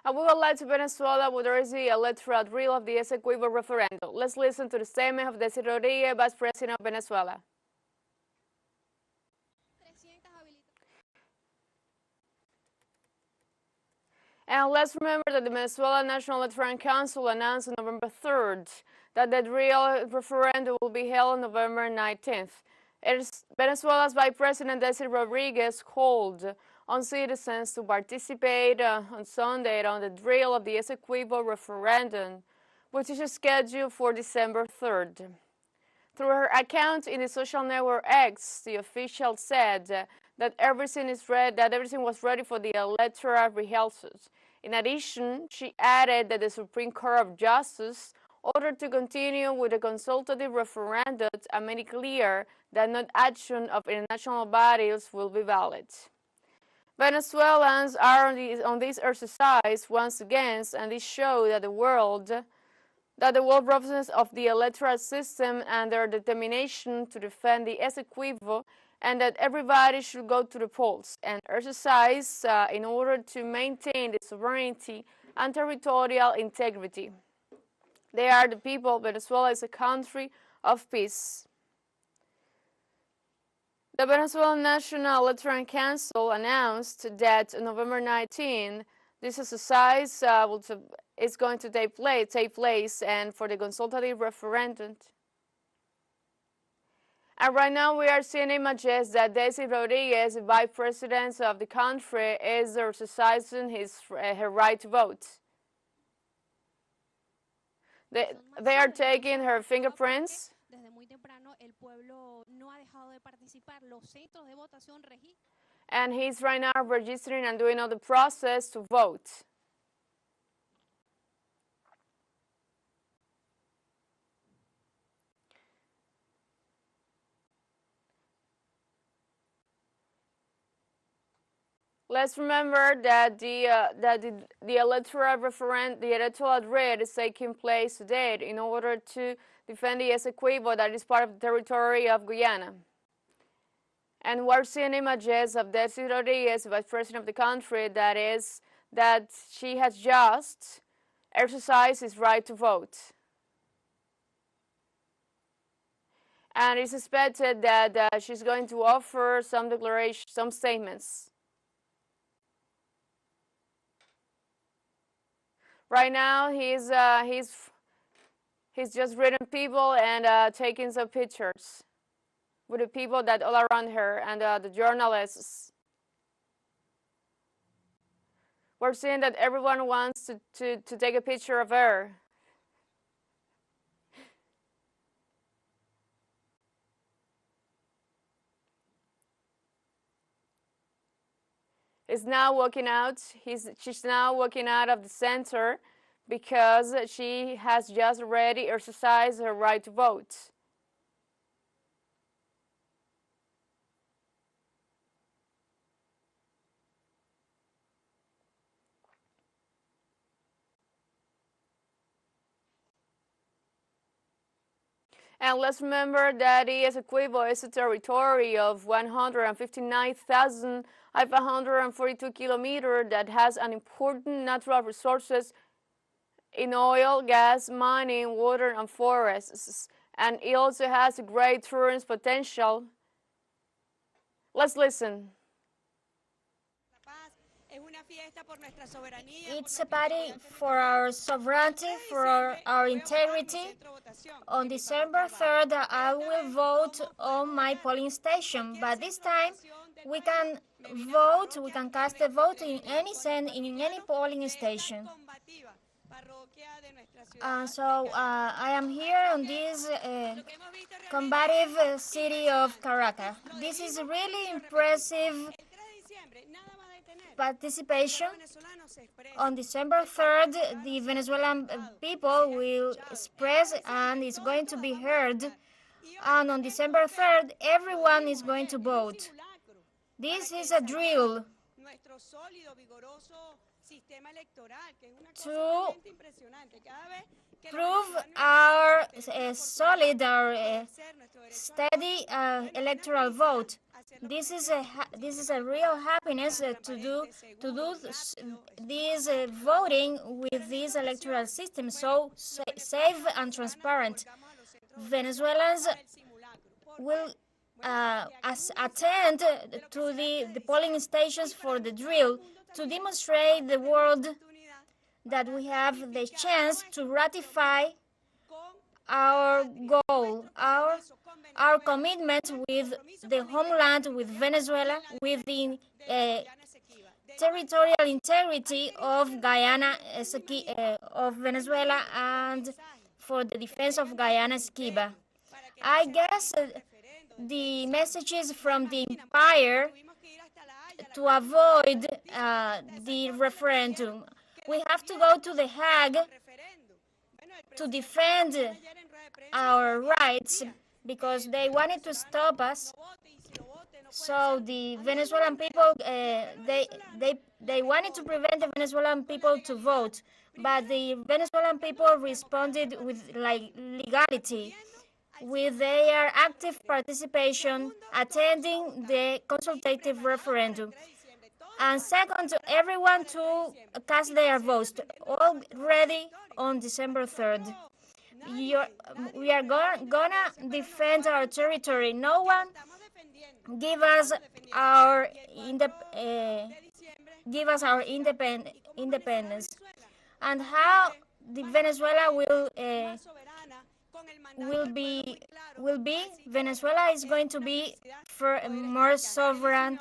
And we will let to Venezuela with the electoral drill of the Essequibo referendum. Let's listen to the statement of Delcy Rodriguez, Vice President of Venezuela. And let's remember that the Venezuela National Electoral Council announced on November 3rd that the real referendum will be held on November 19th. Venezuela's Vice President Delcy Rodriguez called on citizens to participate on Sunday on the drill of the Essequibo referendum, which is scheduled for December 3rd. Through her account in the social network X, the official said that everything was ready for the electoral rehearsals. In addition, she added that the Supreme Court of Justice ordered to continue with the consultative referendum and made it clear that no action of international bodies will be valid. Venezuelans are on this exercise once again, and this shows that the world represents of the electoral system and their determination to defend the Essequibo, and that everybody should go to the polls and exercise in order to maintain the sovereignty and territorial integrity. They are the people. Venezuela is a country of peace. The Venezuelan National Electoral Council announced that on November 19, this exercise is going to take place, and for the consultative referendum. And right now we are seeing images that Delcy Rodriguez, Vice President of the country, is exercising her right to vote. They are taking her fingerprints. And he's right now registering and doing all the process to vote. Let's remember that the electoral drill is taking place today in order to defend the Essequibo, that is part of the territory of Guyana. And we're seeing images of Delcy Rodriguez, Vice President of the country, that she has just exercised his right to vote. And it's expected that she's going to offer some declarations, some statements. Right now, he's just reading people and taking some pictures with the people that all around her and the journalists. We're seeing that everyone wants to take a picture of her. Is now walking out. She's now walking out of the center because she has just already exercised her right to vote. And let's remember that the Essequibo is a territory of 159,542 kilometers that has an important natural resources in oil, gas, mining, water, and forests. And it also has a great tourism potential. Let's listen. It's a party for our sovereignty, for our integrity. On December 3rd, I will vote on my polling station, but this time we can vote, we can cast a vote in any polling station. So I am here on this combative city of Caracas. This is really impressive participation. On December 3rd, the Venezuelan people will express and it's going to be heard. And on December 3rd, everyone is going to vote. This is a drill to prove our solid, our steady electoral vote. This is a real happiness to do this voting with this electoral system so safe and transparent. Venezuelans will attend to the polling stations for the drill to demonstrate the world that we have the chance to ratify our goal, our commitment with the homeland, with Venezuela, with the territorial integrity of Guyana, of Venezuela, and for the defense of Guyana Essequibo. I guess the messages from the empire to avoid the referendum. We have to go to The Hague to defend our rights because they wanted to stop us. So the Venezuelan people, they wanted to prevent the Venezuelan people to vote, but the Venezuelan people responded with legality, with their active participation, attending the consultative referendum. And second, everyone to cast their votes, all ready on December 3rd. We are gonna defend our territory. No one give us our independence. And how the Venezuela will be Venezuela is going to be for more sovereign.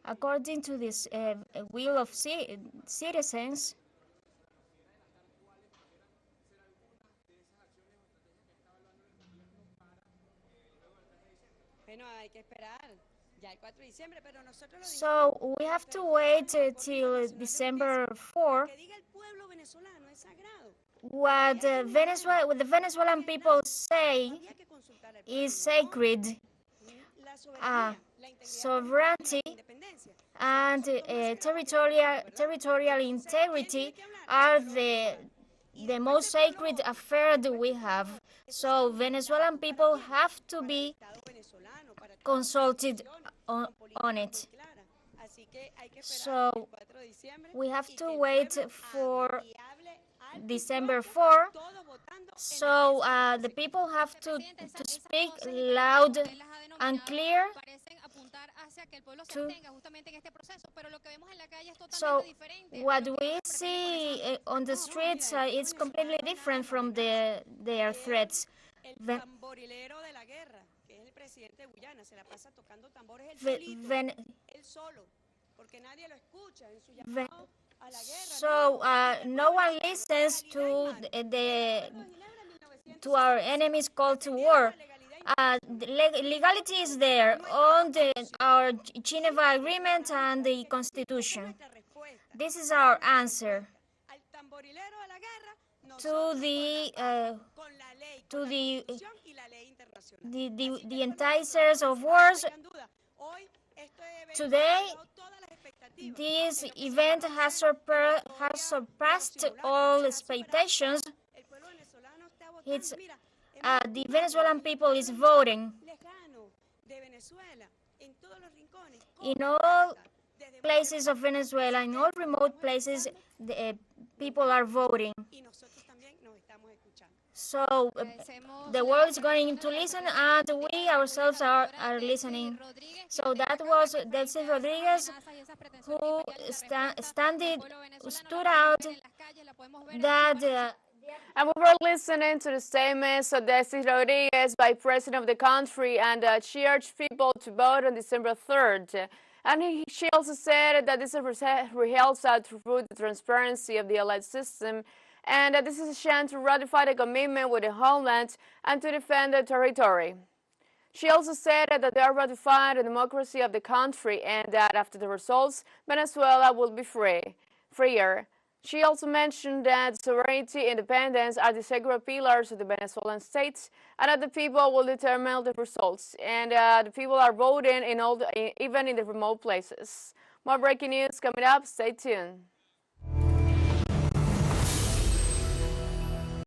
According to this will of citizens. So we have to wait till December 4. What the Venezuelan people say is sacred. Sovereignty and territorial integrity are the most sacred affair that we have. So Venezuelan people have to be consulted on it. So we have to wait for December 4. So the people have to speak loud and clear. So what we see on the streets is completely different from their threats. So no one listens to our enemies' call to war. Legality is there on our Geneva Agreement and the Constitution. This is our answer to the enticers of wars. Today, this event has surpassed all expectations. The Venezuelan people is voting. In all places of Venezuela, in all remote places, the people are voting. So the world is going to listen, and we ourselves are listening. So that was Delcy Rodriguez, who stood out that. And we were listening to the statements of Delcy Rodriguez by President of the country, and she urged people to vote on December 3rd. And she also said that this helps out to root the transparency of the elect system, and that this is a chance to ratify the commitment with the homeland and to defend the territory. She also said that they are ratifying the democracy of the country and that after the results, Venezuela will be freer. She also mentioned that sovereignty and independence are the sacred pillars of the Venezuelan state, and that the people will determine the results. And the people are voting even in the remote places. More breaking news coming up. Stay tuned.